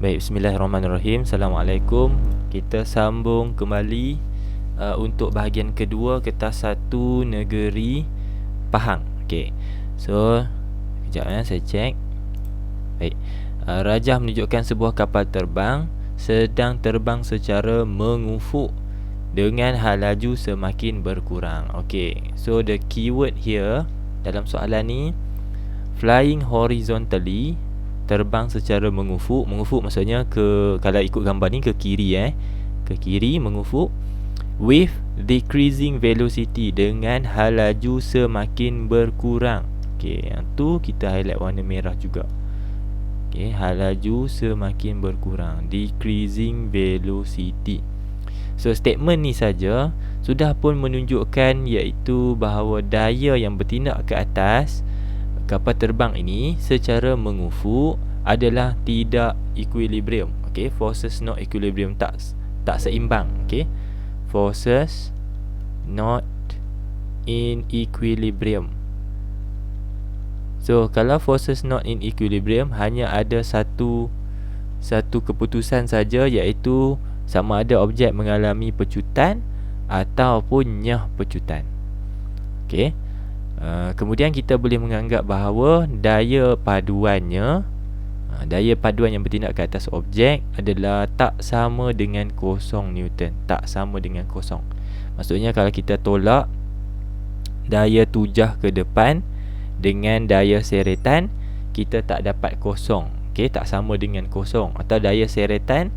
Baik, bismillahirrahmanirrahim. Assalamualaikum. Kita sambung kembali untuk bahagian kedua, kertas satu negeri Pahang. Okey. So, kejap saya cek. Baik. Rajah menunjukkan sebuah kapal terbang sedang terbang secara mengufuk dengan hal laju semakin berkurang. Okey. So the keyword here dalam soalan ni, flying horizontally, terbang secara mengufuk. Mengufuk maksudnya kalau ikut gambar ni ke kiri ke kiri mengufuk, with decreasing velocity, dengan hal laju semakin berkurang. Okey, yang tu kita highlight warna merah juga. Okey, hal laju semakin berkurang, decreasing velocity. So statement ni saja sudah pun menunjukkan iaitu bahawa daya yang bertindak ke atas kapal terbang ini secara mengufuk adalah tidak equilibrium. Okey, forces not equilibrium, tak seimbang. Okey, forces not in equilibrium. So kalau forces not in equilibrium, hanya ada satu keputusan saja, iaitu sama ada objek mengalami pecutan ataupun nyah pecutan. Okey. Kemudian kita boleh menganggap bahawa daya paduan yang bertindak ke atas objek adalah tak sama dengan kosong Newton. Tak sama dengan kosong. Maksudnya kalau kita tolak daya tujah ke depan dengan daya seretan, kita tak dapat kosong. Okey, tak sama dengan kosong. Atau daya seretan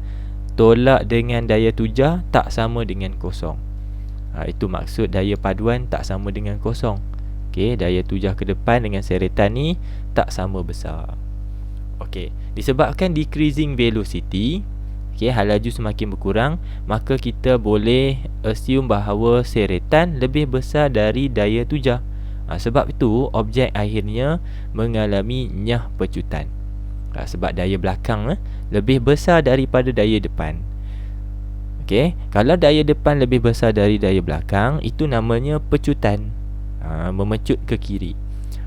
tolak dengan daya tujah tak sama dengan kosong. Itu maksud daya paduan tak sama dengan kosong. Okey, daya tujah ke depan dengan seretan ni tak sama besar. Okey, disebabkan decreasing velocity, okey, hal laju semakin berkurang, maka kita boleh assume bahawa seretan lebih besar dari daya tujah. Sebab itu objek akhirnya mengalami nyah pecutan. Sebab daya belakang lebih besar daripada daya depan. Okey, kalau daya depan lebih besar dari daya belakang, itu namanya pecutan. Memecut ke kiri.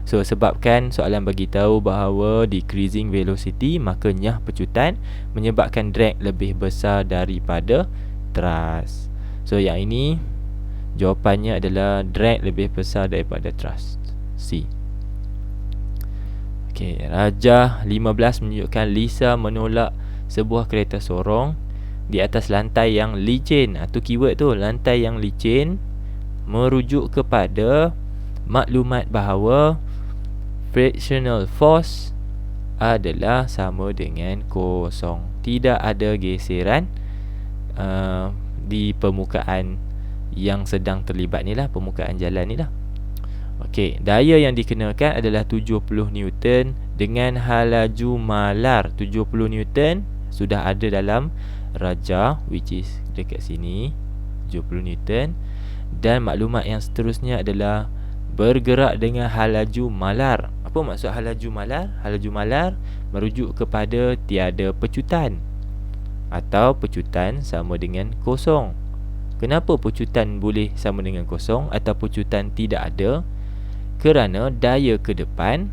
So sebabkan soalan bagi tahu bahawa decreasing velocity, maka nyah pecutan menyebabkan drag lebih besar daripada thrust. So yang ini jawapannya adalah drag lebih besar daripada thrust. C. Okey, Rajah 15 menunjukkan Lisa menolak sebuah kereta sorong di atas lantai yang licin. Itu keyword tu, lantai yang licin, merujuk kepada maklumat bahawa frictional force adalah sama dengan kosong. Tidak ada geseran di permukaan yang sedang terlibat ni lah, permukaan jalan ni lah. Okey, daya yang dikenakan adalah 70 Newton dengan hal laju malar 70 Newton sudah ada dalam rajah, which is dekat sini 70 Newton, dan maklumat yang seterusnya adalah bergerak dengan hal laju malar. Apa maksud hal laju malar? Hal laju malar merujuk kepada tiada pecutan atau pecutan sama dengan kosong. Kenapa pecutan boleh sama dengan kosong atau pecutan tidak ada? Kerana daya ke depan,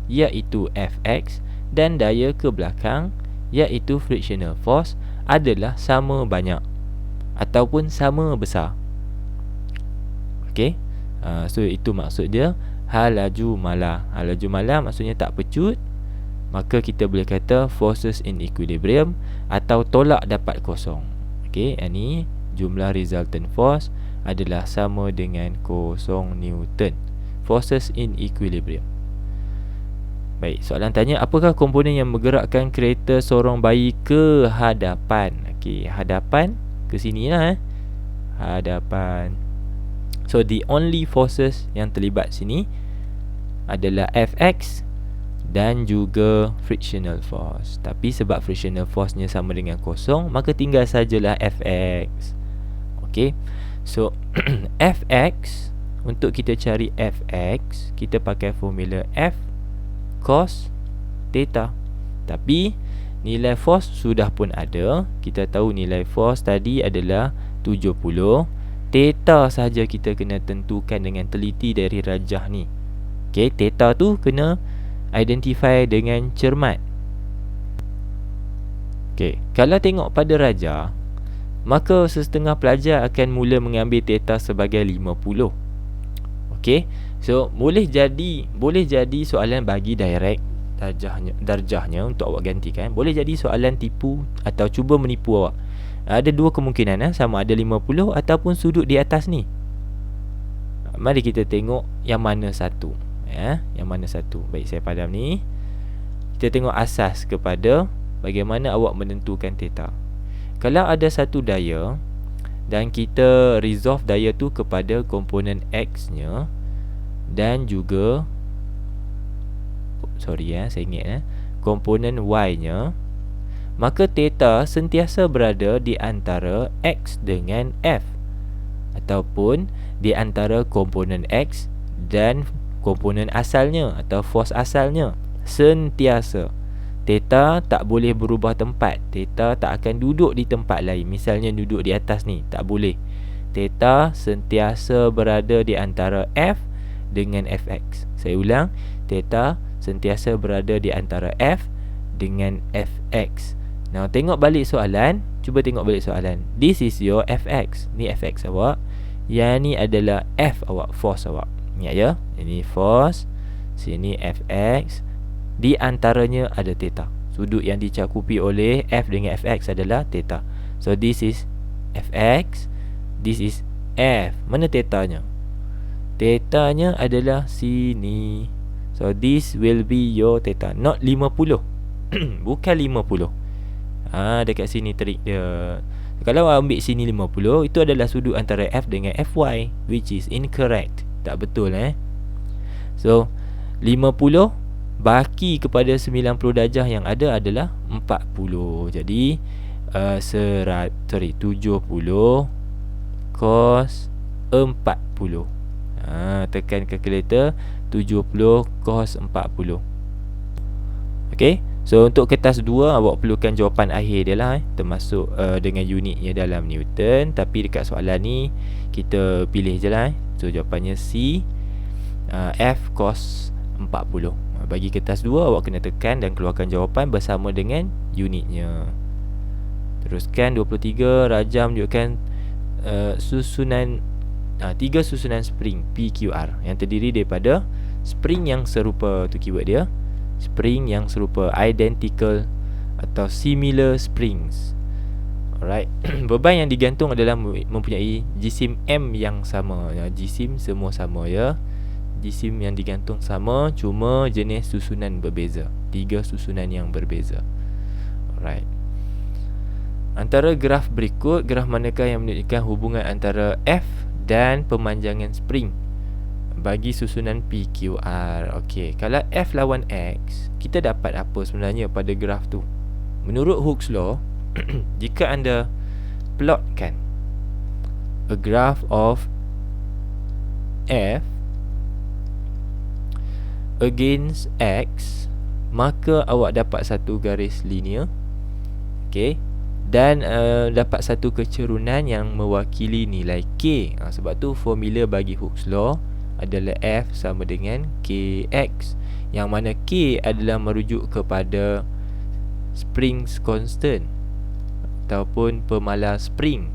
iaitu Fx, dan daya ke belakang, iaitu frictional force, adalah sama banyak ataupun sama besar. Okey. So itu maksud dia hal laju malar. Hal laju malar maksudnya tak pecut. Maka kita boleh kata forces in equilibrium atau tolak dapat kosong. Okey, ini jumlah resultant force adalah sama dengan kosong Newton. Forces in equilibrium. Baik, soalan tanya, apakah komponen yang menggerakkan kereta sorong bayi ke hadapan? Okey, hadapan ke sini lah hadapan. So the only forces yang terlibat sini adalah Fx dan juga frictional force. Tapi sebab frictional force-nya sama dengan kosong, maka tinggal sajalah Fx. Okey. So Fx, untuk kita cari Fx, kita pakai formula F cos theta. Tapi nilai force sudah pun ada. Kita tahu nilai force tadi adalah 70. Theta saja kita kena tentukan dengan teliti dari rajah ni. Okey, theta tu kena identify dengan cermat. Okey, kalau tengok pada rajah, maka setengah pelajar akan mula mengambil theta sebagai 50. Okey, so boleh jadi soalan bagi direct darjahnya untuk awak gantikan. Boleh jadi soalan tipu atau cuba menipu awak. Ada dua kemungkinan, sama ada 50 ataupun sudut di atas ni. Mari kita tengok yang mana satu. Yang mana satu. Baik, saya padam ni. Kita tengok asas kepada bagaimana awak menentukan theta. Kalau ada satu daya dan kita resolve daya tu kepada komponen X-nya dan juga saya ingat komponen Y-nya, maka theta sentiasa berada di antara X dengan F ataupun di antara komponen X dan komponen asalnya atau force asalnya. Sentiasa. Theta tak boleh berubah tempat. Theta tak akan duduk di tempat lain. Misalnya duduk di atas ni, tak boleh. Theta sentiasa berada di antara F dengan Fx. Saya ulang, theta sentiasa berada di antara F dengan Fx. Now, tengok balik soalan. Cuba tengok balik soalan. This is your Fx. Ni Fx awak. Yang ni adalah F awak, force awak. Ingat ya? Ini force. Sini Fx. Di antaranya ada theta. Sudut yang dicakupi oleh F dengan Fx adalah theta. So, this is Fx. This is F. Mana thetanya? Thetanya adalah sini. So, this will be your theta. Not 50. Bukan 50. Dekat sini trik dia. Kalau ambil sini 50, itu adalah sudut antara F dengan Fy, which is incorrect. Tak betul So, 50 baki kepada 90 darjah yang ada adalah 40. Jadi 70 cos 40. Tekan kalkulator, 70 cos 40. Okey. So, untuk kertas 2 awak perlukan jawapan akhir dia lah, termasuk dengan unitnya dalam Newton. Tapi dekat soalan ni kita pilih je lah. So, jawapannya C, F cos 40. Bagi kertas 2 awak kena tekan dan keluarkan jawapan bersama dengan unitnya. Teruskan 23. Rajah menunjukkan susunan 3 susunan spring PQR yang terdiri daripada spring yang serupa, tu keyword dia, spring yang serupa, identical atau similar springs. Alright. Beban yang digantung adalah mempunyai jisim M yang sama. Jisim semua sama ya. Jisim yang digantung sama, cuma jenis susunan berbeza. 3 susunan yang berbeza. Alright. Antara graf berikut, graf manakah yang menunjukkan hubungan antara F dan pemanjangan spring bagi susunan PQR? Okey, kalau F lawan X, kita dapat apa sebenarnya pada graf tu? Menurut Hooke's law, jika anda plotkan a graph of F against X, maka awak dapat satu garis linear. Okey. Dan dapat satu kecerunan yang mewakili nilai K. Sebab tu formula bagi Hooke's law adalah F sama dengan Kx, yang mana K adalah merujuk kepada springs constant ataupun pemalar spring.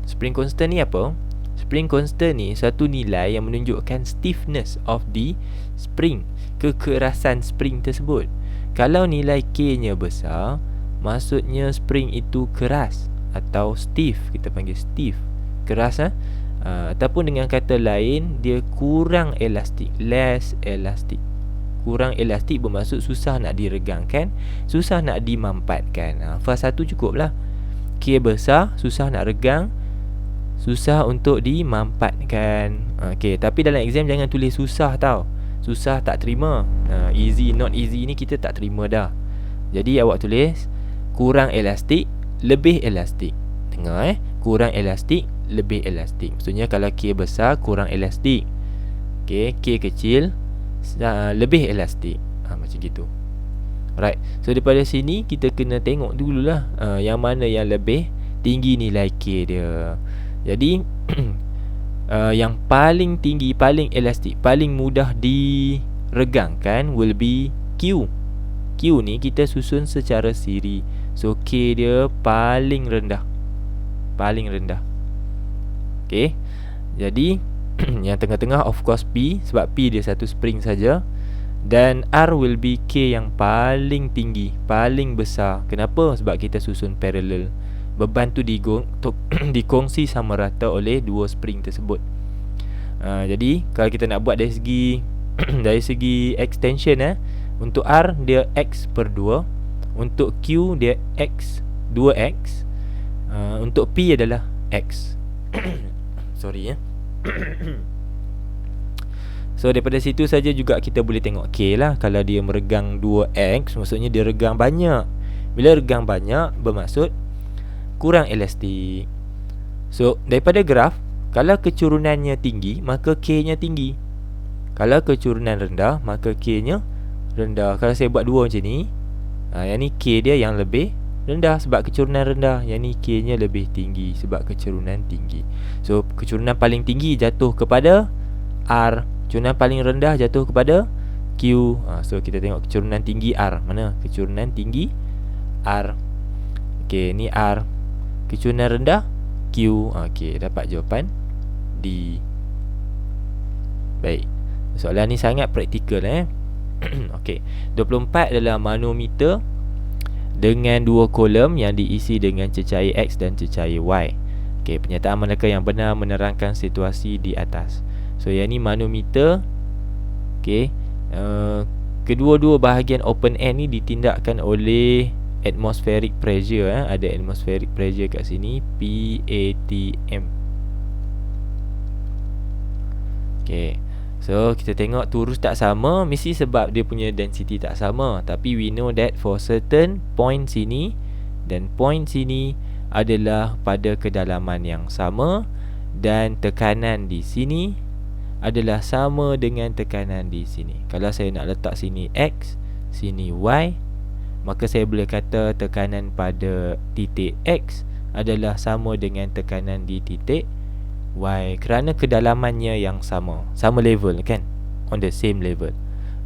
Spring constant ni apa? Spring constant ni satu nilai yang menunjukkan stiffness of the spring, kekerasan spring tersebut. Kalau nilai K nya besar, maksudnya spring itu keras atau stiff. Kita panggil stiff, keras ataupun dengan kata lain, dia kurang elastik, less elastic. Kurang elastik bermaksud susah nak diregangkan, susah nak dimampatkan. Faz 1 cukup lah. K besar, susah nak regang, susah untuk dimampatkan. Okey, tapi dalam exam jangan tulis susah tau. Susah tak terima. Easy, not easy ni kita tak terima dah. Jadi awak tulis kurang elastik, lebih elastik. Tengok kurang elastik, lebih elastik. Maksudnya kalau K besar, kurang elastik. Okey, K kecil, lebih elastik. Macam gitu. Alright. So daripada sini kita kena tengok dululah yang mana yang lebih tinggi nilai K dia. Jadi yang paling tinggi, paling elastik, paling mudah diregangkan will be Q. Q ni kita susun secara siri. So K dia paling rendah. Paling rendah. Okay. Jadi yang tengah-tengah of course P, sebab P dia satu spring saja. Dan R will be K yang paling tinggi, paling besar. Kenapa? Sebab kita susun parallel. Beban tu dikongsi sama rata oleh dua spring tersebut. Jadi kalau kita nak buat dari segi dari segi extension, untuk R dia X per 2, untuk Q dia X 2X, untuk P adalah X. Sorry So daripada situ saja juga kita boleh tengok K lah. Kalau dia meregang 2X, maksudnya dia regang banyak. Bila regang banyak, bermaksud kurang elastik. So daripada graf, kalau kecurunannya tinggi, maka K-nya tinggi. Kalau kecurunan rendah, maka K-nya rendah. Kalau saya buat dua macam ni, yang ni K dia yang lebih rendah sebab kecurunan rendah. Yang ni K-nya lebih tinggi sebab kecurunan tinggi. So kecurunan paling tinggi jatuh kepada R, kecurunan paling rendah jatuh kepada Q. So kita tengok kecurunan tinggi R. Mana kecurunan tinggi? R. Okey, ni R. Kecurunan rendah Q. Okey, dapat jawapan D. Baik. Soalan ni sangat praktikal Okey. 24 adalah manometer dengan dua kolom yang diisi dengan cecair X dan cecair Y. Okey, pernyataan manakah yang benar menerangkan situasi di atas? So yang ni manometer. Okey, kedua-dua bahagian open end ni ditindakkan oleh atmospheric pressure. Ada atmospheric pressure kat sini, PATM. Okey, so kita tengok turus tak sama, mesti sebab dia punya density tak sama. Tapi we know that for certain point sini dan point sini adalah pada kedalaman yang sama, dan tekanan di sini adalah sama dengan tekanan di sini. Kalau saya nak letak sini X, sini Y, maka saya boleh kata tekanan pada titik X adalah sama dengan tekanan di titik Y, kerana kedalamannya yang sama. Sama level kan? On the same level.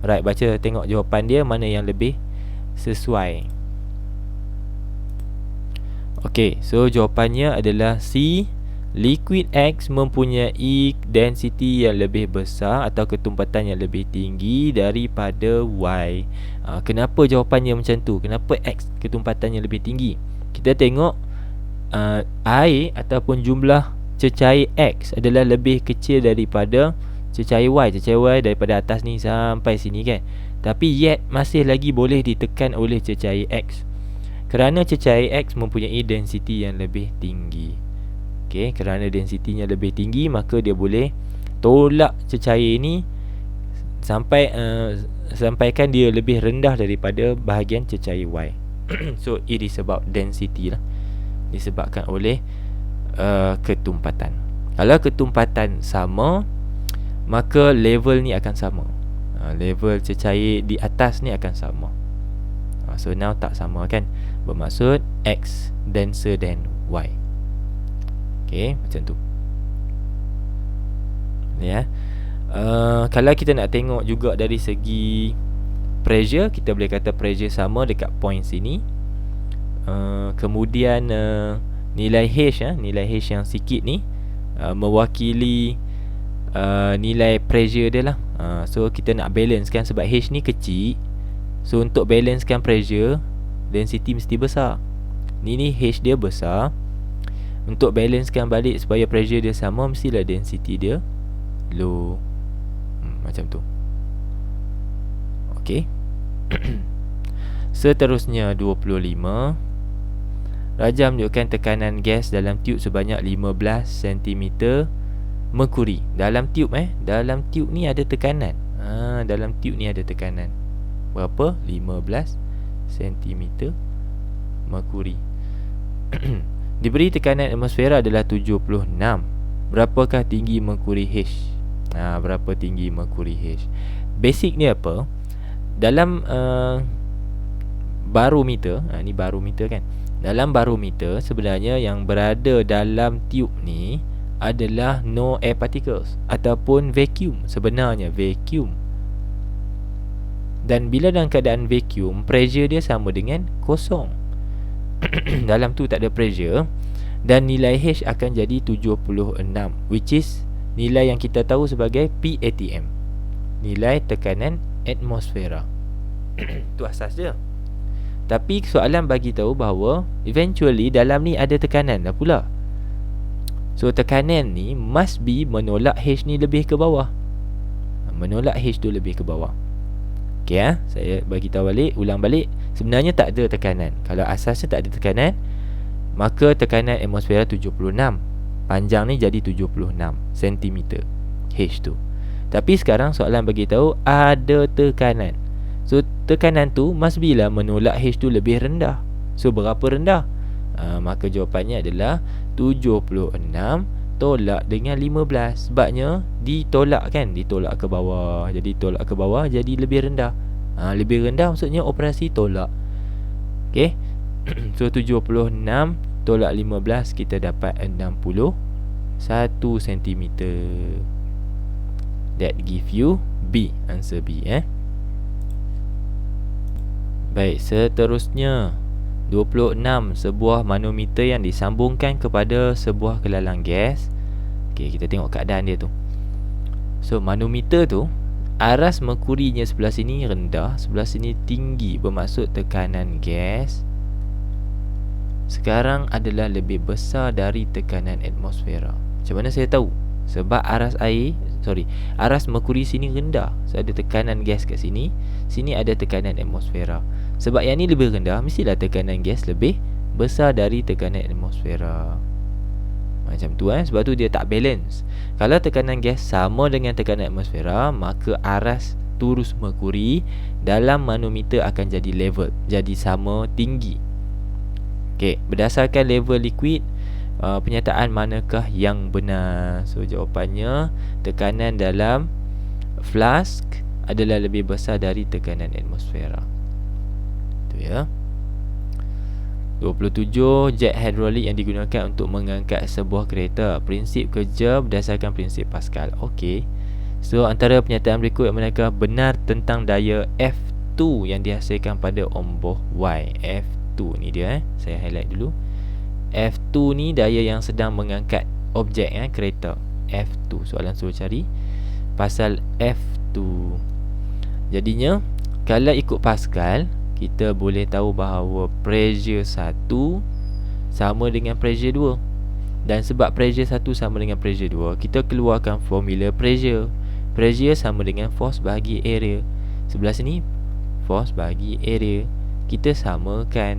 Right, baca tengok jawapan dia mana yang lebih sesuai. Okay, so jawapannya adalah C. Liquid X mempunyai density yang lebih besar atau ketumpatan yang lebih tinggi daripada Y. Kenapa jawapannya macam tu? Kenapa X ketumpatannya lebih tinggi? Kita tengok air ataupun jumlah cecair X adalah lebih kecil daripada cecair Y. Cecair Y daripada atas ni sampai sini kan. Tapi yet masih lagi boleh ditekan oleh cecair X, kerana cecair X mempunyai density yang lebih tinggi. Okay, kerana densitinya lebih tinggi, maka dia boleh tolak cecair ini sampaikan dia lebih rendah daripada bahagian cecair Y. So it is about density lah, disebabkan oleh ketumpatan. Kalau ketumpatan sama, maka level ni akan sama. Level cecair di atas ni akan sama. So now tak sama kan, bermaksud X denser than Y. Okay, macam tu. Ya. Kalau kita nak tengok juga dari segi pressure, kita boleh kata pressure sama dekat point sini. Kemudian nilai H, nilai H yang sikit ni mewakili nilai pressure dia lah. So kita nak balance kan, sebab H ni kecil. So untuk balancekan pressure, density mesti besar. Ni H dia besar. Untuk balancekan balik supaya pressure dia sama, mestilah density dia low. Macam tu. Okay. Seterusnya 25. Rajah menunjukkan tekanan gas dalam tube sebanyak 15 cm merkuri. Dalam tube dalam tube ni ada tekanan. Dalam tube ni ada tekanan berapa? 15 cm merkuri. Diberi tekanan atmosfera adalah 76. Berapakah tinggi merkuri H? Berapa tinggi merkuri H? Basic ni apa? Dalam barometer, ni barometer kan. Dalam barometer sebenarnya yang berada dalam tube ni adalah no air particles ataupun vacuum. Sebenarnya vacuum. Dan bila dalam keadaan vacuum, pressure dia sama dengan kosong. Dalam tu tak ada pressure, dan nilai H akan jadi 76, which is nilai yang kita tahu sebagai PATM, nilai tekanan atmosfera. Itu asas dia. Tapi soalan bagi tahu bahawa eventually dalam ni ada tekanan dah pula. So tekanan ni must be menolak H ni lebih ke bawah. Menolak H tu lebih ke bawah. Okay, saya bagi tahu balik, ulang balik. Sebenarnya tak ada tekanan. Kalau asasnya tak ada tekanan, maka tekanan atmosfera 76. Panjang ni jadi 76 cm H tu. Tapi sekarang soalan bagi tahu ada tekanan. So tekanan tu must be lah menolak H tu lebih rendah. So berapa rendah? Maka jawapannya adalah 76 tolak dengan 15. Sebabnya ditolak kan, ditolak ke bawah. Jadi tolak ke bawah jadi lebih rendah. Lebih rendah maksudnya operasi tolak. Okay. So 76 tolak 15, kita dapat 61 cm. That give you B. Answer B. Baik, seterusnya 26. Sebuah manometer yang disambungkan kepada sebuah kelalang gas. Okay, kita tengok keadaan dia tu. So manometer tu, aras merkurinya sebelah sini rendah, sebelah sini tinggi, bermaksud tekanan gas sekarang adalah lebih besar dari tekanan atmosfera. Macam mana saya tahu? Sebab aras merkuri sini rendah. So ada tekanan gas kat sini, sini ada tekanan atmosfera. Sebab yang ni lebih rendah, mestilah tekanan gas lebih besar dari tekanan atmosfera. Macam tu sebab tu dia tak balance. Kalau tekanan gas sama dengan tekanan atmosfera, maka aras turus merkuri dalam manometer akan jadi level, jadi sama tinggi. Okey, berdasarkan level liquid, penyataan manakah yang benar? So jawapannya, tekanan dalam flask adalah lebih besar dari tekanan atmosfera. Itu ya. 27. Jet hidrolik yang digunakan untuk mengangkat sebuah kereta. Prinsip kerja berdasarkan prinsip Pascal. Okey. So antara pernyataan berikut yang manakah benar tentang daya F2 yang dihasilkan pada omboh Y. F2 ni dia saya highlight dulu. F2 ni daya yang sedang mengangkat objek kereta. F2. Soalan suruh cari pasal F2. Jadinya kalau ikut Pascal, kita boleh tahu bahawa pressure 1 sama dengan pressure 2. Dan sebab pressure 1 sama dengan pressure 2, kita keluarkan formula pressure. Pressure sama dengan force bahagi area. Sebelah sini force bahagi area, kita samakan.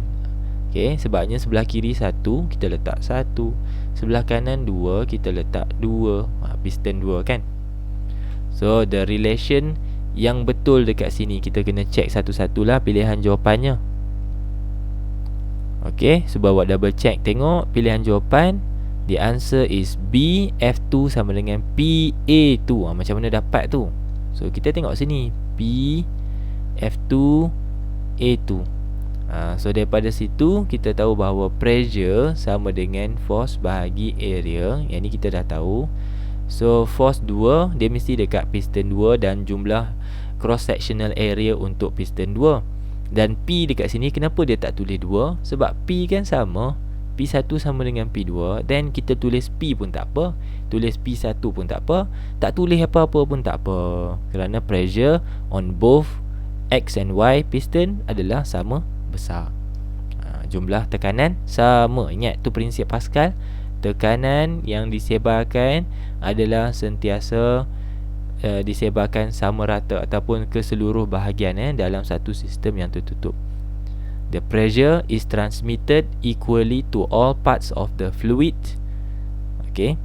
Okay, sebabnya sebelah kiri 1 kita letak 1, sebelah kanan 2 kita letak 2. Piston 2 kan. So the relation yang betul dekat sini, kita kena check satu-satulah pilihan jawapannya. Okay, so buat double check, tengok pilihan jawapan. The answer is B. F2 sama dengan PA2. Macam mana dapat tu? So kita tengok sini, P F2 A2. So daripada situ kita tahu bahawa pressure sama dengan force bahagi area. Yang ni kita dah tahu. So force 2 dia mesti dekat piston 2 dan jumlah cross sectional area untuk piston 2. Dan P dekat sini, kenapa dia tak tulis 2? Sebab P kan sama, P1 sama dengan P2. Dan kita tulis P pun tak apa, tulis P1 pun tak apa, tak tulis apa-apa pun tak apa, kerana pressure on both X and Y piston adalah sama besar. Jumlah tekanan sama. Ingat tu prinsip Pascal. Tekanan yang disebarkan adalah sentiasa disebarkan sama rata ataupun ke seluruh bahagian dalam satu sistem yang tertutup. The pressure is transmitted equally to all parts of the fluid. Okay,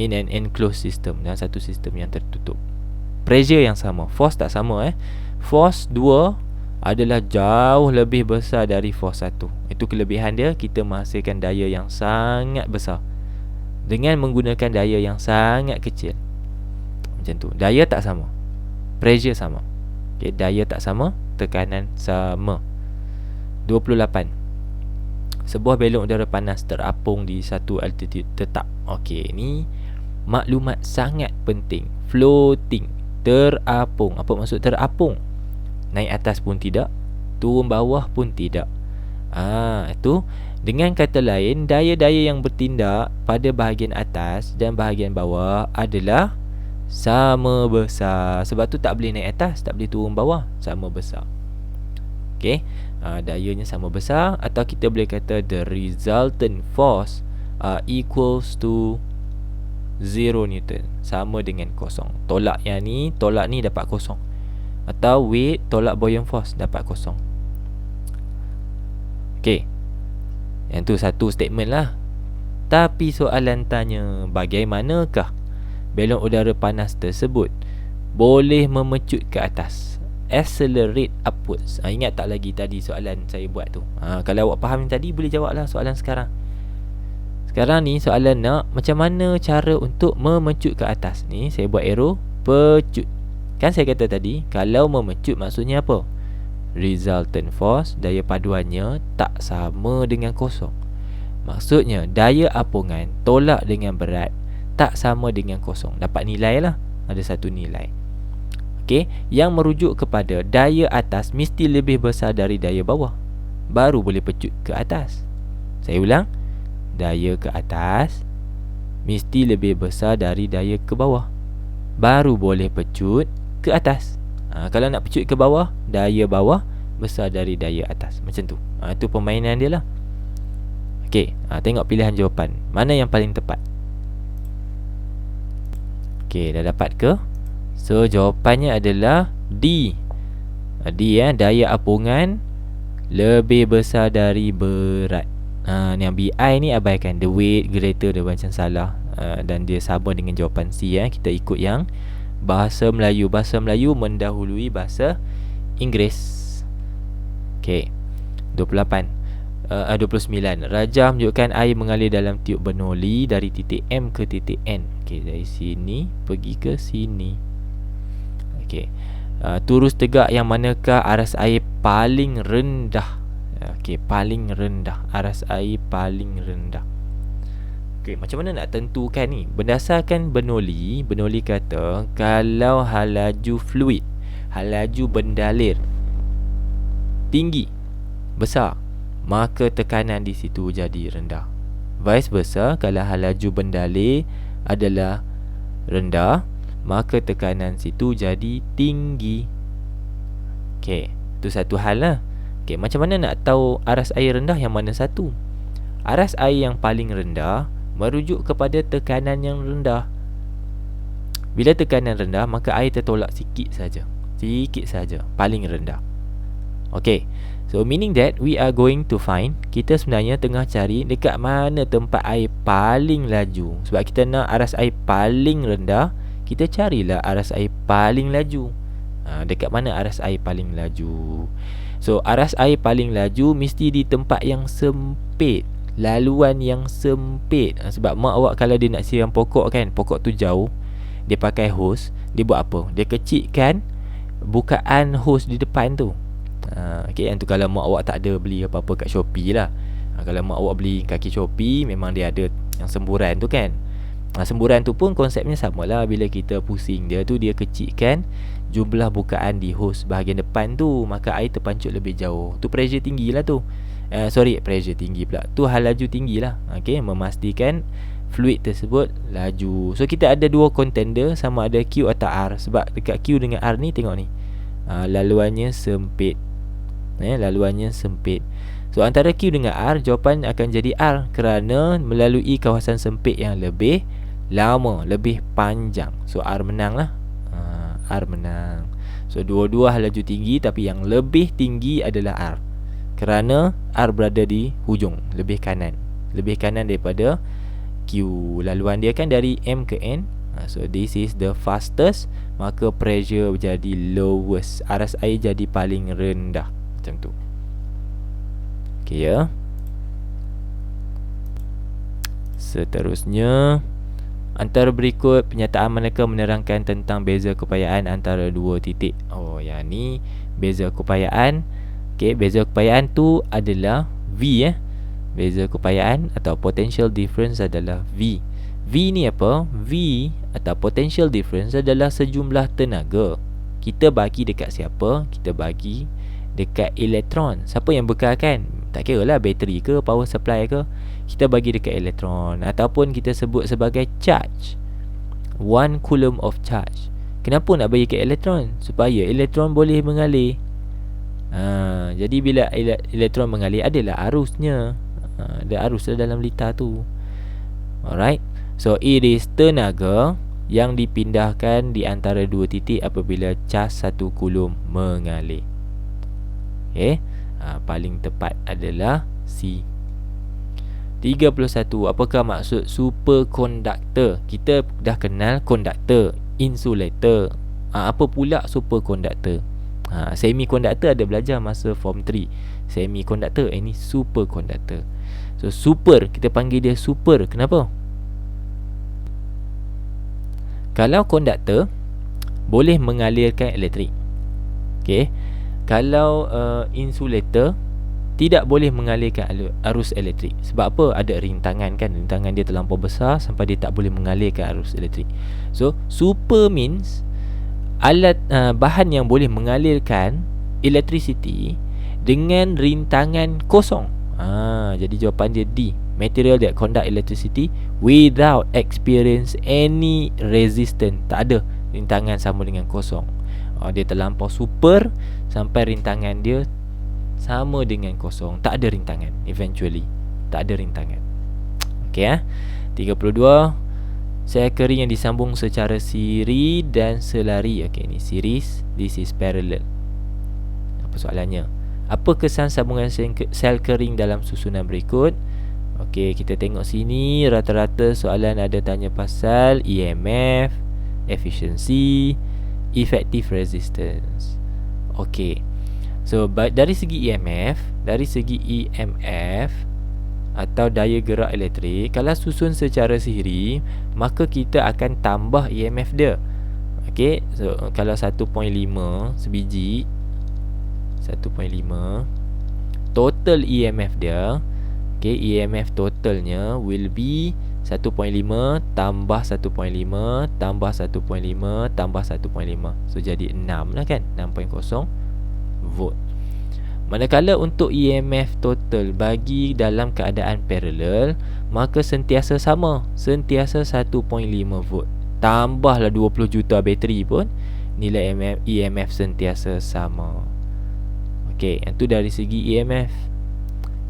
in an enclosed system, dalam satu sistem yang tertutup. Pressure yang sama, force tak sama. Force 2 adalah jauh lebih besar dari force 1. Itu kelebihan dia, kita menghasilkan daya yang sangat besar dengan menggunakan daya yang sangat kecil. Macam tu. Daya tak sama, pressure sama. Okay, daya tak sama, tekanan sama. 28. Sebuah belon udara panas terapung di satu altitude tetap. Okey, ni maklumat sangat penting. Floating, terapung. Apa maksud terapung? naik atas pun tidak, turun bawah pun tidak. Itu dengan kata lain, daya-daya yang bertindak pada bahagian atas dan bahagian bawah adalah sama besar. Sebab tu tak boleh naik atas, tak boleh turun bawah, sama besar. Okey, dayanya sama besar, atau kita boleh kata the resultant force equals to 0 Newton, sama dengan kosong. Tolak yang ni, tolak ni dapat kosong. Atau weight tolak buoyant force dapat kosong. Okey, yang tu satu statement lah. Tapi soalan tanya, bagaimanakah balon udara panas tersebut boleh memecut ke atas, accelerate upwards? Ingat tak lagi tadi soalan saya buat tu? Kalau awak faham yang tadi, boleh jawab lah soalan sekarang. Sekarang ni soalan nak macam mana cara untuk memecut ke atas. Ni saya buat arrow pecut. Kan saya kata tadi, kalau memecut maksudnya apa? Resultant force, daya paduannya tak sama dengan kosong. Maksudnya daya apungan tolak dengan berat tak sama dengan kosong. Dapat nilai lah, ada satu nilai. Okey, yang merujuk kepada daya atas mesti lebih besar dari daya bawah, baru boleh pecut ke atas. Saya ulang, daya ke atas mesti lebih besar dari daya ke bawah, baru boleh pecut ke atas. Kalau nak pecut ke bawah, daya bawah besar dari daya atas. Macam tu. Itu permainan dia lah. Okey, tengok pilihan jawapan, mana yang paling tepat. Okey, dah dapat ke? So jawapannya adalah D. D daya apungan lebih besar dari berat. Yang BI ni abaikan, the weight greater, dia macam salah. Dan dia sama dengan jawapan C. Kita ikut yang bahasa Melayu. Bahasa Melayu mendahului bahasa Inggeris. Okey, 29. Rajah menunjukkan air mengalir dalam tiup Bernoulli dari titik M ke titik N. Okey, dari sini pergi ke sini. Okey, turus tegak yang manakah aras air paling rendah? Okey, paling rendah, aras air paling rendah. Okey, macam mana nak tentukan ni? Berdasarkan Bernoulli, Bernoulli kata kalau halaju fluid, halaju bendalir tinggi, besar, maka tekanan di situ jadi rendah. Vice versa, kalau halaju bendalir adalah rendah, maka tekanan situ jadi tinggi. Okey, itu satu hal lah. Okey, macam mana nak tahu aras air rendah yang mana satu? Aras air yang paling rendah merujuk kepada tekanan yang rendah. Bila tekanan rendah, maka air tertolak sikit saja. Sikit saja, paling rendah. Okey, so meaning that we are going to find, kita sebenarnya tengah cari dekat mana tempat air paling laju. Sebab kita nak aras air paling rendah, kita carilah aras air paling laju. Dekat mana aras air paling laju? So aras air paling laju mesti di tempat yang sempit, laluan yang sempit. Sebab mak awak kalau dia nak siram pokok kan, pokok tu jauh, dia pakai hose, dia buat apa? Dia kecilkan bukaan hose di depan tu. Okay, yang tu kalau mak awak tak ada beli apa-apa kat Shopee lah. Kalau mak awak beli kaki Shopee, memang dia ada yang semburan tu kan. Semburan tu pun konsepnya sama lah. Bila kita pusing dia tu, dia kecilkan jumlah bukaan di hose bahagian depan tu, maka air terpancut lebih jauh. Tu pressure tinggi lah tu. Pressure tinggi pula, tu hal laju tinggi lah. Okay, memastikan fluid tersebut laju. So kita ada dua contender, sama ada Q atau R. Sebab dekat Q dengan R ni, tengok ni, laluannya sempit. Laluannya sempit. So antara Q dengan R, jawapan akan jadi R, kerana melalui kawasan sempit yang lebih lama, lebih panjang. So R menang lah. R menang. So dua-dua hal laju tinggi, tapi yang lebih tinggi adalah R, kerana R berada di hujung, lebih kanan. Lebih kanan daripada Q. Laluan dia kan dari M ke N. So this is the fastest, maka pressure jadi lowest, aras air jadi paling rendah. Macam tu. Okay ya. Seterusnya, antara berikut pernyataan manakah menerangkan tentang beza keupayaan antara dua titik? Yang ni beza keupayaan. Okay, beza keupayaan tu adalah V. Beza keupayaan atau potential difference adalah V. V ni apa? V atau potential difference adalah sejumlah tenaga. kita bagi dekat siapa? Kita bagi dekat elektron. Siapa yang bekalkan? Tak kira lah bateri ke, power supply ke, kita bagi dekat elektron. Ataupun kita sebut sebagai charge, 1 coulomb of charge. Kenapa nak bagi ke elektron? Supaya elektron boleh mengalir. Jadi bila elektron mengalir, adalah arusnya. Ada arus dalam litar tu. Alright. So it is tenaga yang dipindahkan di antara dua titik apabila cas 1 coulomb mengalir. Okay. Paling tepat adalah C. 31. Apakah maksud superkonduktor? Kita dah kenal konduktor, insulator. Apa pula superkonduktor? Semikonduktor ada belajar masa form 3. Semikonduktor, ini superkonduktor. So super, kita panggil dia super. Kenapa? Kalau konduktor boleh mengalirkan elektrik. Okey. Kalau insulator tidak boleh mengalirkan arus elektrik. Sebab apa? Ada rintangan kan. Rintangan dia terlampau besar sampai dia tak boleh mengalirkan arus elektrik. So super means alat bahan yang boleh mengalirkan electricity dengan rintangan kosong. Jadi jawapan dia D. Material that conduct electricity without experience any resistance. Tak ada rintangan sama dengan kosong. Dia terlampau super sampai rintangan dia sama dengan kosong. Tak ada rintangan. Eventually tak ada rintangan. Okay. 32. Sel kering yang disambung secara siri dan selari. Okay, ni series, this is parallel. Apa soalannya? Apa kesan sambungan sel kering dalam susunan berikut? Okey, kita tengok sini. Rata-rata soalan ada tanya pasal EMF, efficiency, effective resistance. Okey. So dari segi EMF, atau daya gerak elektrik, kalau susun secara siri, maka kita akan tambah EMF dia. Okey. So kalau 1.5 sebiji, 1.5 total EMF dia, okay, EMF totalnya will be 1.5 tambah 1.5 tambah 1.5 tambah 1.5. So jadi 6 lah kan, 6.0 volt. Manakala untuk EMF total bagi dalam keadaan parallel, maka sentiasa sama, sentiasa 1.5 volt. Tambahlah 20 juta bateri pun nilai EMF sentiasa sama. Okey, yang tu dari segi EMF.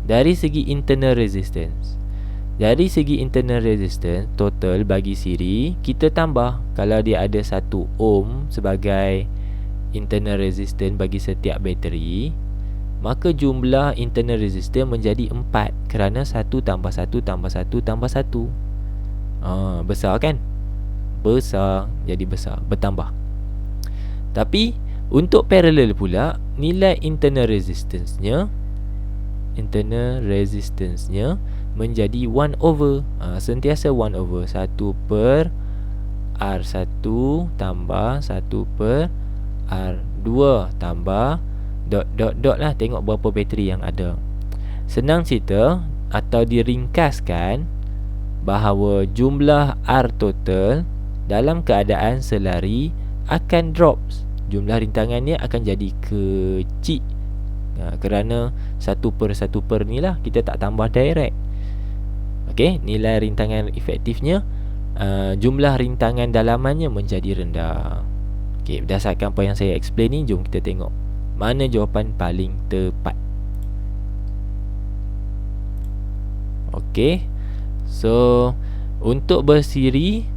Dari segi internal resistance, total bagi siri, kita tambah. Kalau dia ada 1 ohm sebagai internal resistance bagi setiap bateri, maka jumlah internal resistance menjadi 4, kerana 1 tambah 1 tambah 1 tambah 1. Besar kan? Besar, jadi besar, bertambah. Tapi untuk parallel pula, nilai internal resistance-nya menjadi 1 over. Sentiasa 1 over 1 per R1 tambah 1 per R2 tambah dot lah. Tengok berapa bateri yang ada. Senang cerita atau diringkaskan bahawa jumlah R total dalam keadaan selari akan drops. Jumlah rintangannya akan jadi kecil, kerana 1 per ni lah, kita tak tambah direct. Okey, nilai rintangan efektifnya, jumlah rintangan dalamannya menjadi rendah. Okey, berdasarkan apa yang saya explain ni, jom kita tengok mana jawapan paling tepat. Okey, so untuk bersiri,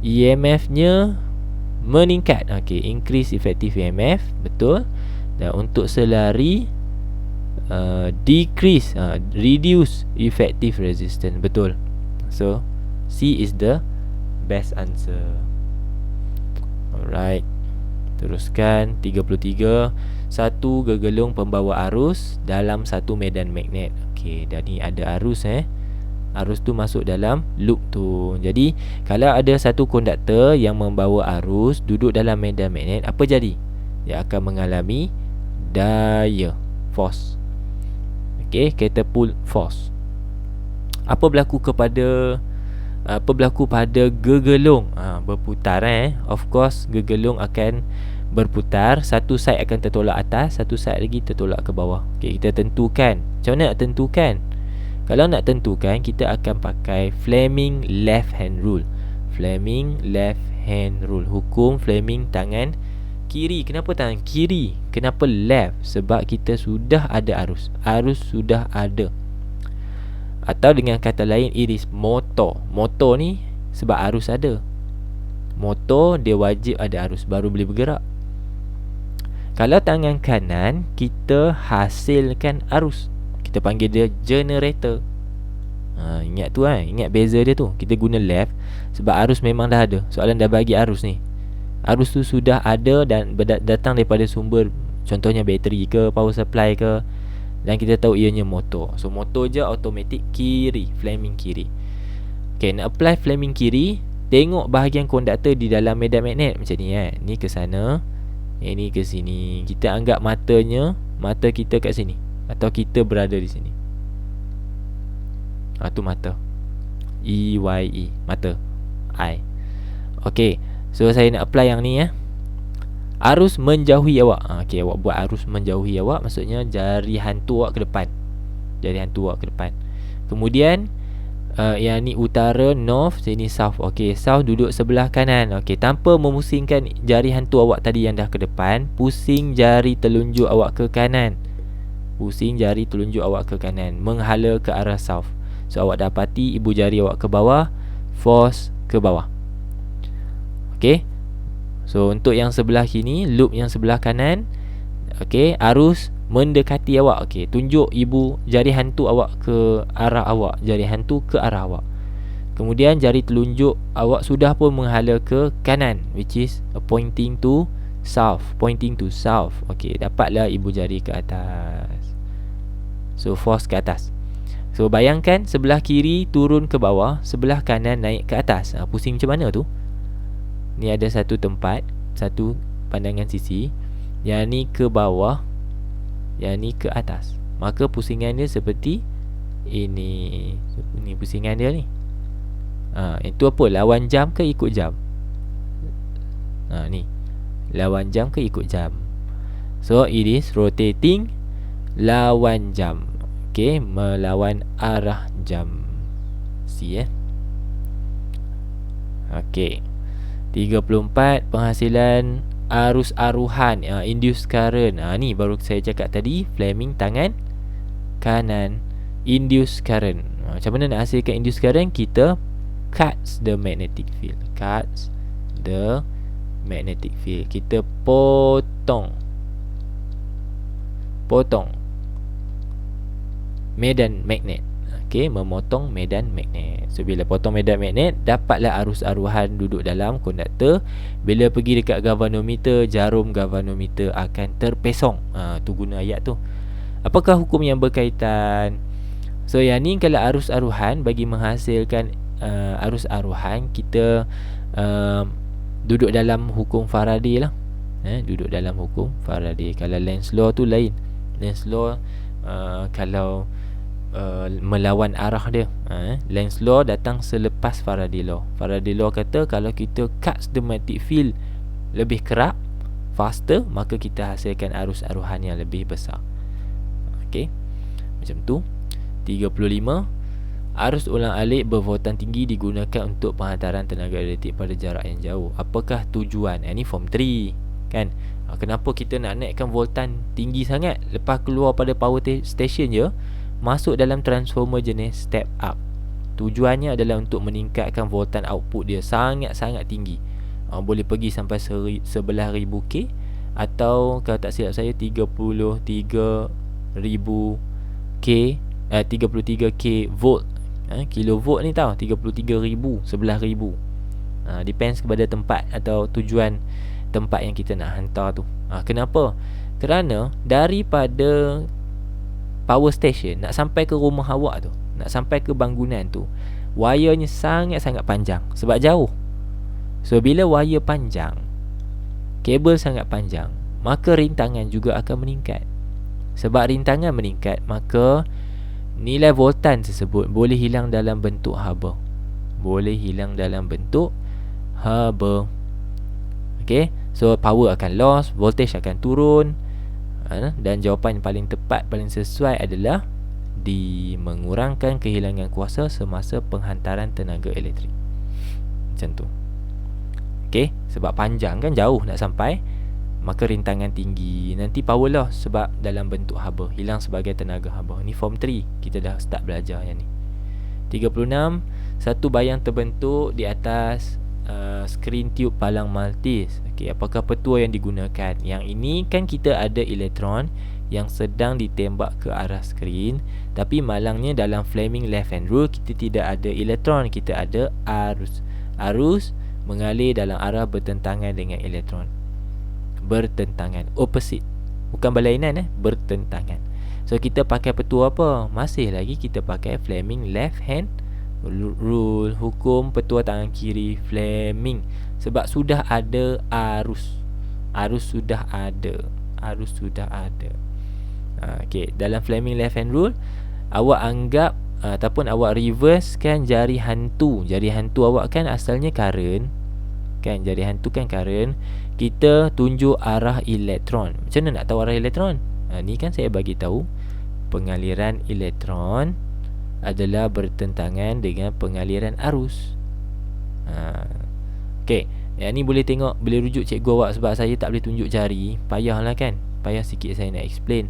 EMF-nya meningkat. Okey, increase effective EMF, betul. Dan untuk selari, decrease, reduce effective resistance, betul. So C is the best answer. Alright, teruskan. 33. Satu gegelung pembawa arus dalam satu medan magnet. Okey, dan ni ada arus arus tu masuk dalam loop tu. Jadi kalau ada satu konduktor yang membawa arus duduk dalam medan magnet, apa jadi? Dia akan mengalami daya, force. Okey, catapult force. Apa berlaku pada gegelung? Berputar. Of course, gegelung akan berputar, satu side akan tertolak atas, satu side lagi tertolak ke bawah. Okey, kita tentukan. Macam mana nak tentukan? Kalau nak tentukan, kita akan pakai Fleming left hand rule. Fleming left hand rule. Hukum Fleming tangan kiri. Kenapa tangan kiri? Kenapa left? Sebab kita sudah ada arus. Arus sudah ada. Atau dengan kata lain, it is motor. Motor ni sebab arus ada. Motor dia wajib ada arus baru boleh bergerak. Kalau tangan kanan, kita hasilkan arus. Kita panggil dia generator. Ingat tu kan? Ingat beza dia tu. Kita guna left sebab arus memang dah ada. Soalan dah bagi arus ni. Arus tu sudah ada dan datang daripada sumber, contohnya bateri ke, power supply ke, dan kita tahu ianya motor. So motor je automatic kiri, Fleming kiri. Okay, nak apply Fleming kiri, tengok bahagian konduktor di dalam medan magnet macam ni kan. Ni ke sana, yang ni ke sini. Kita anggap mata kita kat sini, atau kita berada di sini. Tu mata, E-Y-E, mata, I. Okay, so saya nak apply yang ni ya. Arus menjauhi awak. Okay, awak buat arus menjauhi awak, maksudnya jari hantu awak ke depan. Jari hantu awak ke depan. Kemudian yang ni utara, north, sini south. Okay, south duduk sebelah kanan. Okay, tanpa memusingkan jari hantu awak tadi yang dah ke depan, pusing jari telunjuk awak ke kanan. Pusing jari telunjuk awak ke kanan, menghala ke arah south. So awak dapati ibu jari awak ke bawah, force ke bawah. Okay, so untuk yang sebelah kini, loop yang sebelah kanan, okay, arus mendekati awak. Okay, tunjuk ibu jari hantu awak ke arah awak, jari hantu ke arah awak. Kemudian jari telunjuk awak sudah pun menghala ke kanan, which is pointing to south. Pointing to south. Okay, dapatlah ibu jari ke atas. So force ke atas. So bayangkan sebelah kiri turun ke bawah, sebelah kanan naik ke atas. Pusing macam mana tu? Ni ada satu tempat, satu pandangan sisi. Yang ni ke bawah, yang ni ke atas. Maka pusingan dia seperti ini. Ini pusingan dia ni. Itu apa? Lawan jam ke ikut jam? Ni lawan jam ke ikut jam? So it is rotating lawan jam. Okay, melawan arah jam. See Okay, 34 penghasilan arus aruhan, induced current. Ni baru saya cakap tadi, Fleming tangan kanan, induced current. Macam mana nak hasilkan induced current? Kita cuts the magnetic field. Cuts the magnetic field. Kita potong medan magnet. Okay, memotong medan magnet. So bila potong medan magnet, dapatlah arus aruhan duduk dalam konduktor. Bila pergi dekat galvanometer, jarum galvanometer akan terpesong. Tu guna ayat tu. Apakah hukum yang berkaitan? So yang ni kalau arus aruhan, bagi menghasilkan arus aruhan, kita duduk dalam hukum Faraday lah. Duduk dalam hukum Faraday. Kalau Lenz law tu lain. Lenz law kalau melawan arah dia. Lenz law datang selepas Faraday law. Faraday law kata kalau kita cuts the magnetic field lebih kerap, faster, maka kita hasilkan arus aruhan yang lebih besar. Okey, macam tu. 35, arus ulang-alik bervoltan tinggi digunakan untuk penghantaran tenaga elektrik pada jarak yang jauh. Apakah tujuan? Ini form 3 kan. Kenapa kita nak naikkan voltan tinggi sangat? Lepas keluar pada power station je, masuk dalam transformer jenis step up. Tujuannya adalah untuk meningkatkan voltan output dia sangat-sangat tinggi. Boleh pergi sampai 11,000 K, atau kalau tak silap saya 33,000 K, 33 K volt. Kilovolt ni tahu, 33,000, 11,000. Depends kepada tempat atau tujuan tempat yang kita nak hantar tu. Kenapa? Kerana daripada power station nak sampai ke rumah awak tu, nak sampai ke bangunan tu, wayarnya sangat-sangat panjang sebab jauh. So bila wayar panjang, kabel sangat panjang, maka rintangan juga akan meningkat. Sebab rintangan meningkat, maka nilai voltan tersebut boleh hilang dalam bentuk haba. Boleh hilang dalam bentuk haba. Okay, So power akan loss, voltage akan turun. Dan jawapan paling tepat, paling sesuai adalah mengurangkan kehilangan kuasa semasa penghantaran tenaga elektrik. Macam tu. Okey, sebab panjang kan, jauh nak sampai, maka rintangan tinggi. Nanti power loss sebab dalam bentuk haba, hilang sebagai tenaga haba. Ni form 3, kita dah start belajar yang ni. 36, satu bayang terbentuk di atas skrin tube palang maltis. Okey, apakah petua yang digunakan? Yang ini kan kita ada elektron yang sedang ditembak ke arah skrin, tapi malangnya dalam Fleming left hand rule kita tidak ada elektron, kita ada arus. Arus mengalir dalam arah bertentangan dengan elektron. Bertentangan, opposite. Bukan berlainan, bertentangan. So kita pakai petua apa? Masih lagi kita pakai Fleming left hand rule, hukum petua tangan kiri Fleming. Sebab sudah ada arus. Arus sudah ada. Okey, dalam Fleming left hand rule, awak anggap ataupun awak reverse kan jari hantu. Jari hantu awak kan asalnya current. Kan jari hantu kan current. Kita tunjuk arah elektron. Macam mana nak tahu arah elektron? Ni kan saya bagi tahu pengaliran elektron adalah bertentangan dengan pengaliran arus. Okey, yang ni boleh tengok, boleh rujuk cikgu awak. Sebab saya tak boleh tunjuk jari, payahlah kan. Payah sikit saya nak explain.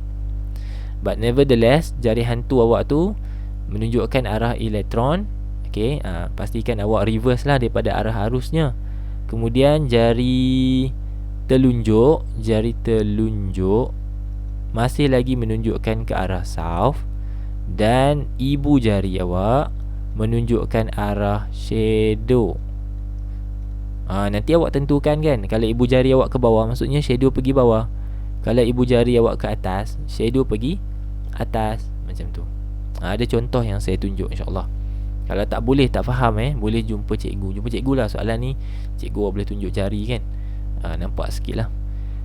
But nevertheless, jari hantu awak tu menunjukkan arah elektron. Okey, pastikan awak reverse lah daripada arah arusnya. Kemudian jari telunjuk masih lagi menunjukkan ke arah south. Dan ibu jari awak menunjukkan arah shadow. Nanti awak tentukan kan. Kalau ibu jari awak ke bawah, maksudnya shadow pergi bawah. Kalau ibu jari awak ke atas, shadow pergi atas. Macam tu. Ada contoh yang saya tunjuk, insyaAllah. Kalau tak boleh, tak faham boleh jumpa cikgu. Jumpa cikgu lah soalan ni. Cikgu awak boleh tunjuk jari kan. Nampak sikit lah.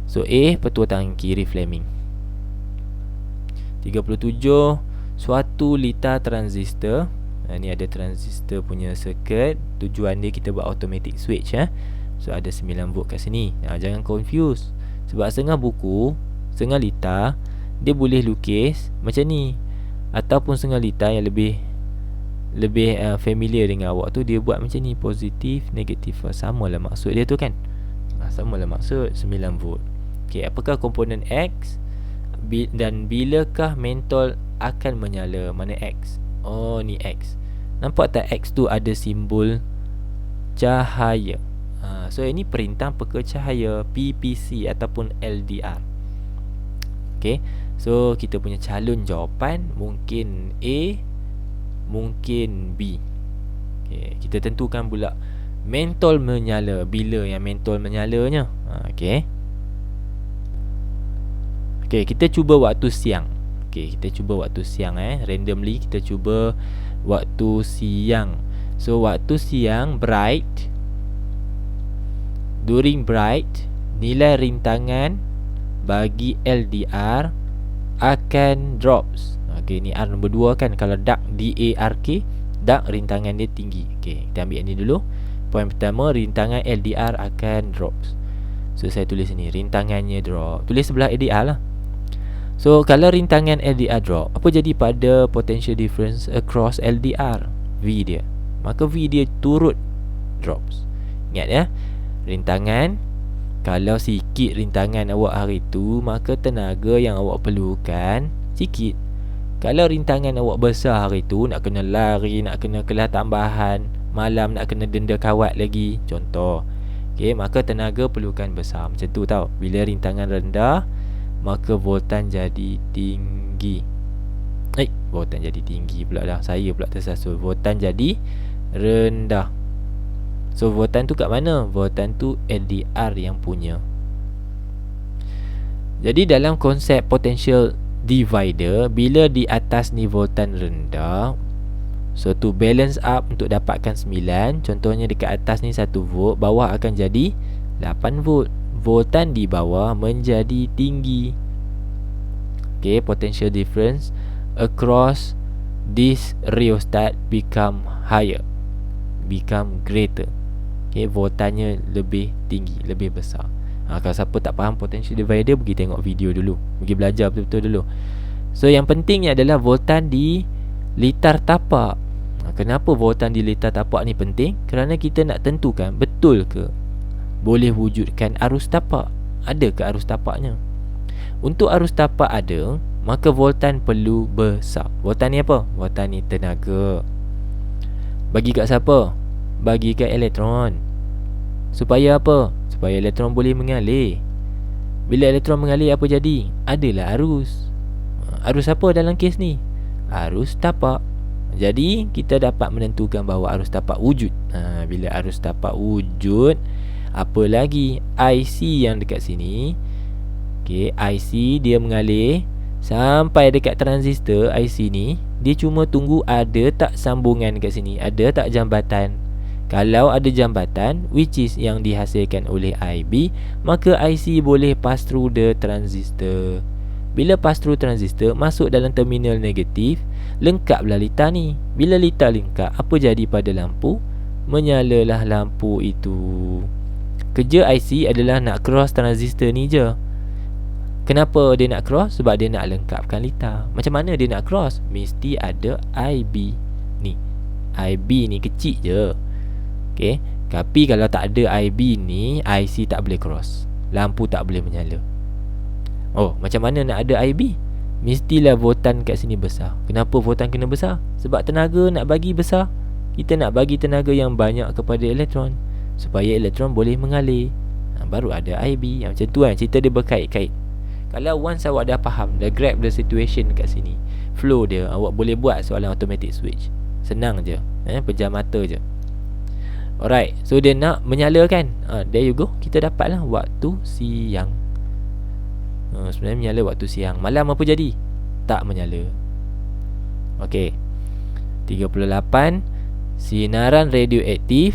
So A, petua tangan kiri Fleming. 37, suatu litar transistor. Ni ada transistor punya circuit. Tujuan dia kita buat automatic switch. So ada 9 volt kat sini. Jangan confuse. Sebab setengah buku, setengah litar, dia boleh lukis macam ni. Ataupun setengah litar yang lebih familiar dengan awak tu, dia buat macam ni, positif, negatif. Samalah maksud dia tu kan. Samalah maksud 9 volt. Okey, apakah komponen X dan bilakah mentol akan menyala? Mana X? Oh, ni X. Nampak tak X tu ada simbol cahaya. So ini perintah peka cahaya, PPC ataupun LDR. Okey, so kita punya calon jawapan mungkin A, mungkin B. Okey, kita tentukan pula mentol menyala, bila yang mentol menyalanya. Okey. Okey, kita cuba waktu siang. Okey, kita cuba waktu siang randomly kita cuba waktu siang. So waktu siang bright. During bright, nilai rintangan bagi LDR akan drops. Okey, ni R nombor 2 kan. Kalau dark, DARK, dark rintangan dia tinggi. Okey, kita ambil ni dulu. Poin pertama, rintangan LDR akan drops. So saya tulis ni, rintangannya drop. Tulis sebelah LDR lah. So kalau rintangan LDR drop, apa jadi pada potential difference across LDR? V dia. Maka V dia turut drops. Ingat ya, rintangan, kalau sikit rintangan awak hari tu, maka tenaga yang awak perlukan sikit. Kalau rintangan awak besar hari tu, nak kena lari, nak kena kelas tambahan, malam nak kena denda kawat lagi, contoh. Okey, maka tenaga perlukan besar. Macam tu tau. Bila rintangan rendah, maka voltan jadi tinggi. Voltan jadi tinggi pula dah. Saya pula tersasul. Voltan jadi rendah. So voltan tu kat mana? Voltan tu LDR yang punya. Jadi dalam konsep potential divider, bila di atas ni voltan rendah, so to balance up untuk dapatkan 9, contohnya dekat atas ni 1 volt, bawah akan jadi 8 volt. Voltan di bawah menjadi tinggi. Okay, potential difference across this rheostat become higher, become greater. Okay, voltannya lebih tinggi, lebih besar. Kalau siapa tak faham potential divider, pergi tengok video dulu, pergi belajar betul-betul dulu. So yang pentingnya adalah voltan di litar tapak. Kenapa voltan di litar tapak ni penting? Kerana kita nak tentukan betul ke boleh wujudkan arus tapak. Ada ke arus tapaknya? Untuk arus tapak ada, maka voltan perlu besar. Voltan ni apa? Voltan ni tenaga. Bagi kat siapa? Bagi kat elektron. Supaya apa? Supaya elektron boleh mengalir. Bila elektron mengalir, apa jadi? Adalah arus. Arus apa dalam kes ni? Arus tapak. Jadi kita dapat menentukan bahawa arus tapak wujud. Bila arus tapak wujud, apa lagi? IC yang dekat sini, IC dia mengalir sampai dekat transistor IC ni. Dia cuma tunggu ada tak sambungan kat sini, ada tak jambatan. Kalau ada jambatan, which is yang dihasilkan oleh IB, maka IC boleh pass through the transistor. Bila pass through transistor, masuk dalam terminal negatif, lengkaplah litar ni. Bila litar lengkap, apa jadi pada lampu? Menyalalah lampu itu. Kerja IC adalah nak cross transistor ni je. Kenapa dia nak cross? Sebab dia nak lengkapkan litar. Macam mana dia nak cross? Mesti ada IB ni. IB ni kecil je. Tapi kalau tak ada IB ni, IC tak boleh cross, lampu tak boleh menyala. Macam mana nak ada IB? Mestilah voltan kat sini besar. Kenapa voltan kena besar? Sebab tenaga nak bagi besar. Kita nak bagi tenaga yang banyak kepada elektron, supaya elektron boleh mengalir. Baru ada IB. Macam tu kan, cerita dia berkait-kait. Kalau once awak dah faham, dah grab the situation kat sini, flow dia, awak boleh buat soalan automatic switch. Senang je, pejam mata je. Alright, so dia nak menyala kan. There you go, kita dapatlah waktu siang. Sebenarnya menyala waktu siang. Malam apa jadi? Tak menyala. Okey, 38. Sinaran radioaktif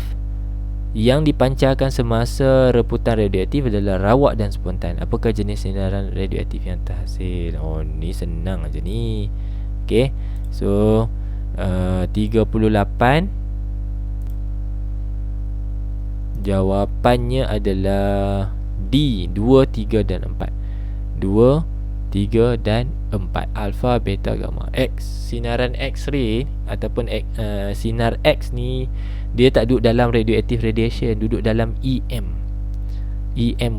yang dipancarkan semasa reputan radioaktif adalah rawak dan spontan. Apakah jenis sinaran radioaktif yang terhasil? Ni senang aja ni. Okey, so 38. Jawapannya adalah D, 2, 3 dan 4. 2, 3 dan 4. Alpha, beta, gamma. X, sinaran X-ray ataupun sinar X ni, dia tak duduk dalam radioactive radiation, duduk dalam EM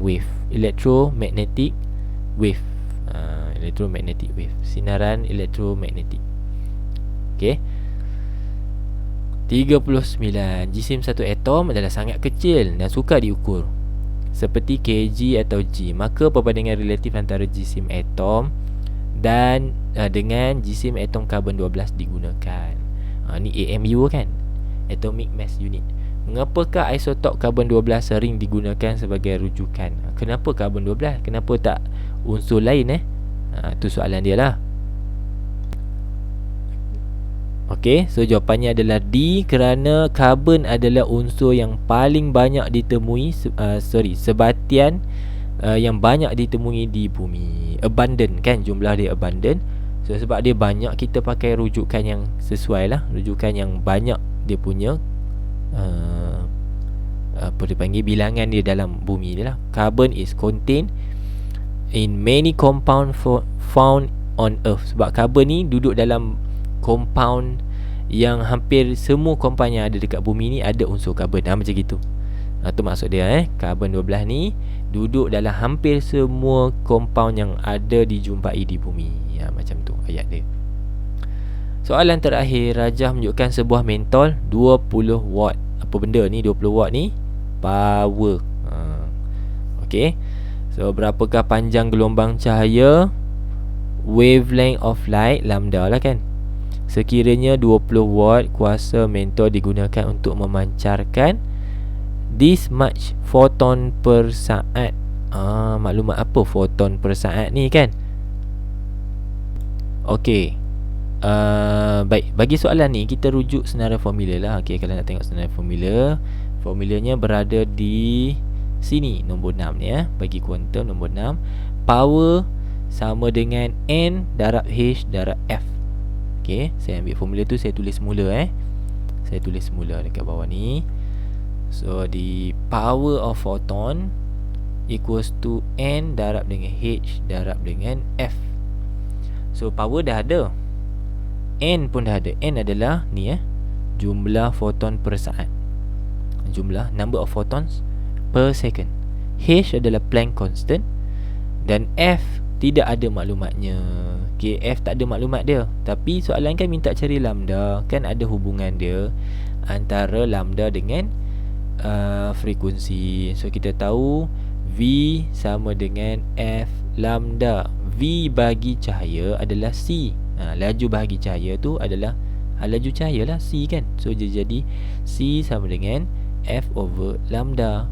wave, electromagnetic wave. Electromagnetic wave, sinaran elektromagnetik. Okey, 39. Jisim satu atom adalah sangat kecil dan sukar diukur, seperti kg atau G. Maka perbandingan relatif antara jisim atom dan dengan jisim atom karbon 12 digunakan. Ni AMU kan, Atomic Mass Unit. Mengapakah isotop karbon 12 sering digunakan sebagai rujukan? Kenapa karbon 12? Kenapa tak unsur lain? Itu soalan dia lah. Okey, so jawapannya adalah D, kerana karbon adalah unsur yang paling banyak ditemui, sebatian yang banyak ditemui di bumi. Abundant kan, jumlah dia abundant. So sebab dia banyak, kita pakai rujukan yang sesuai lah, rujukan yang banyak dia punya apa dipanggil, bilangan dia dalam bumi dia lah. Carbon is contained in many compound found on earth. Sebab karbon ni duduk dalam compound yang hampir semua compound yang ada dekat bumi ni ada unsur karbon. Macam gitu. Itu maksud dia. Karbon 12 ni duduk dalam hampir semua compound yang ada dijumpai di bumi. Macam tu ayat dia. Soalan terakhir, rajah menunjukkan sebuah mentol 20 watt. Apa benda ni 20 watt ni? Power. Okey. So berapakah panjang gelombang cahaya? Wavelength of light, lambda lah kan. Sekiranya 20 watt kuasa mentol digunakan untuk memancarkan this much photon per saat. Maklumat apa photon per saat ni kan? Okey. Baik, bagi soalan ni kita rujuk senarai formula lah. Okey, kalau nak tengok senarai formula, formulanya berada di sini, nombor 6 ni bagi kuantum nombor 6. Power sama dengan N darab H darab F. Okey, saya ambil formula tu, saya tulis semula Saya tulis semula dekat bawah ni. So the power of photon equals to N darab dengan H darab dengan F. So power dah ada, N pun dah ada. N adalah ni jumlah foton per saat, jumlah number of photons per second. H adalah Planck constant, dan F tidak ada maklumatnya. Okay, F tak ada maklumat dia, tapi soalan kan minta cari lambda, kan ada hubungan dia antara lambda dengan frekuensi. So kita tahu V sama dengan F lambda. V bagi cahaya adalah C. Laju bahagi cahaya tu adalah laju cahaya lah, C kan. So dia jadi C sama dengan F over lambda.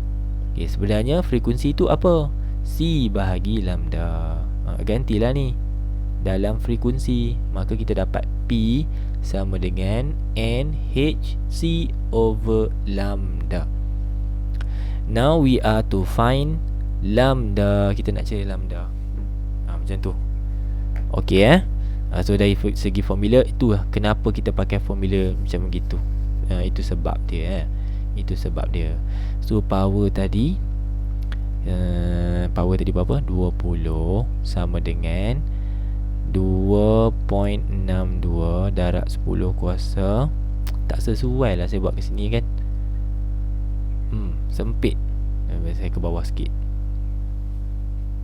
Okay, sebenarnya frekuensi tu apa? C bahagi lambda. Gantilah ni dalam frekuensi, maka kita dapat P sama dengan NHC over lambda. Now we are to find lambda. Kita nak cari lambda. Macam tu. Okay so dari segi formula, itu kenapa kita pakai formula macam begitu. Itu sebab dia Itu sebab dia. So power tadi berapa? 20 sama dengan 2.62 darab 10 kuasa. Tak sesuai lah saya buat ke sini kan. Sempit. Saya ke bawah sikit.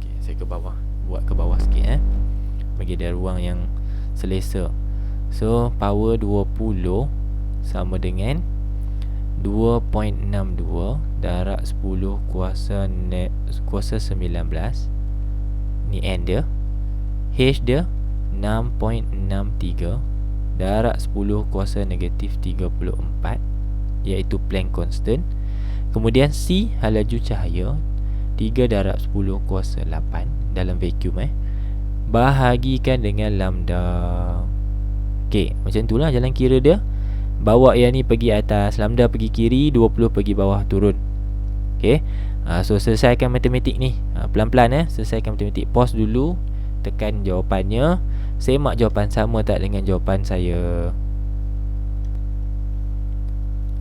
Okay, saya ke bawah. Buat ke bawah sikit bagi dia ruang yang selesa. So power 20 sama dengan 2.62 darab 10 kuasa 19. Ni N dia. H dia 6.63 darab 10 kuasa negatif 34, iaitu Planck constant. Kemudian C laju cahaya 3 darab 10 kuasa 8 dalam vacuum bahagikan dengan lambda. Okay, macam itulah jalan kira dia. Bawa yang ni pergi atas, lambda pergi kiri, 20 pergi bawah turun. Okay, so selesaikan matematik ni pelan-pelan selesaikan matematik. Pause dulu, tekan jawapannya, semak jawapan sama tak dengan jawapan saya.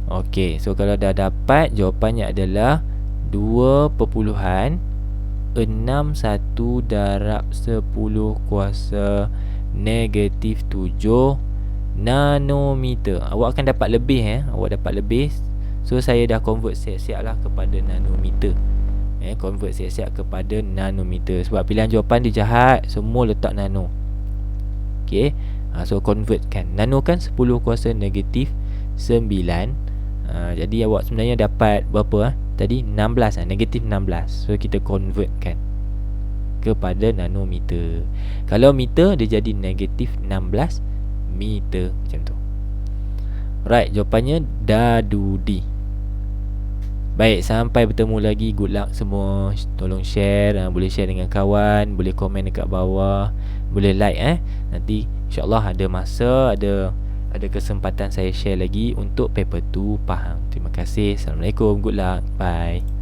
Okay, so kalau dah dapat, jawapannya adalah 2.61 darab 10 kuasa negatif 7 nanometer. Awak akan dapat lebih awak dapat lebih. So saya dah convert siap-siap lah kepada nanometer. Convert siap-siap kepada nanometer. Sebab pilihan jawapan dia jahat, semua letak nano. Okay, so convert kan. Nano kan 10 kuasa negatif 9. Jadi awak sebenarnya dapat berapa tadi? 16 negatif 16. So kita convert kan kepada nanometer. Kalau meter dia jadi negatif 16 meter, macam tu. Right, jawapannya Dadudi. Baik, sampai bertemu lagi. Good luck semua. Tolong share, boleh share dengan kawan, boleh komen dekat bawah, boleh like Nanti insyaAllah ada masa, ada kesempatan saya share lagi untuk paper 2 Pahang. Terima kasih. Assalamualaikum. Good luck. Bye.